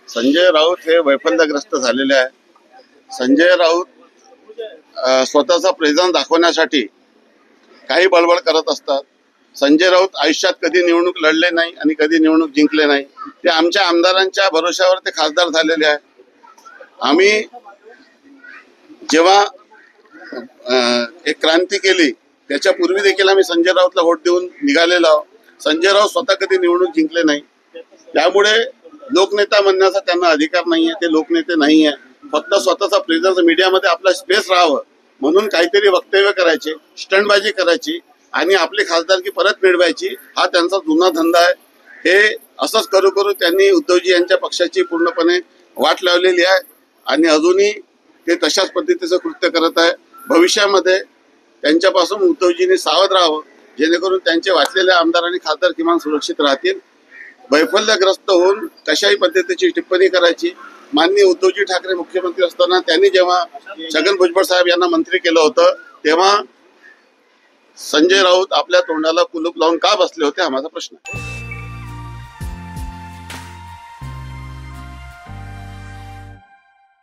संजय राऊत हे वैफल्यग्रस्त झालेले आहे. संजय राऊत स्वतःचा प्रेझेन्स दाखवण्यासाठी काही बडबड करत असतात. संजय राऊत आयुष्यात कधी निवडणूक लढले नाही आणि कधी निवडणूक जिंकले नाही. ते आमच्या आमदारांच्या भरोश्यावर ते खासदार झालेले आहे. आम्ही जेव्हा एक क्रांती केली त्याच्यापूर्वी देखील आम्ही संजय राऊतला व्होट देऊन निघालेलो आहोत. संजय राऊत स्वतः कधी निवडणूक जिंकले नाही. त्यामुळे लोकनेता म्हणण्याचा त्यांना अधिकार नाहीये. ते लोकनेते नाहीये. फक्त स्वतःचा प्रेझेन्स मीडियामध्ये आपला स्पेस राहावं म्हणून काहीतरी वक्तव्य करायचे, स्टंटबाजी करायची आणि आपली खासदारकी परत मिळवायची हा त्यांचा जुना धंदा आहे. हे असंच करू करू त्यांनी उद्धवजी यांच्या पक्षाची पूर्णपणे वाट लावलेली आहे आणि अजूनही ते तशाच पद्धतीचं कृत्य करत आहे. भविष्यामध्ये त्यांच्यापासून उद्धवजींनी सावध राहावं जेणेकरून त्यांचे वाचलेले आमदार आणि खासदार किमान सुरक्षित राहतील. वैफल्यग्रस्त होऊन कशाही पद्धतीची टिप्पणी करायची. माननीय उद्धवजी ठाकरे मुख्यमंत्री असताना त्यांनी जेव्हा छगन भुजबळ साहेब यांना मंत्री केलं होतं तेव्हा संजय राऊत आपल्या तोंडाला कुलूप लावून का बसले होते हा माझा प्रश्न आहे.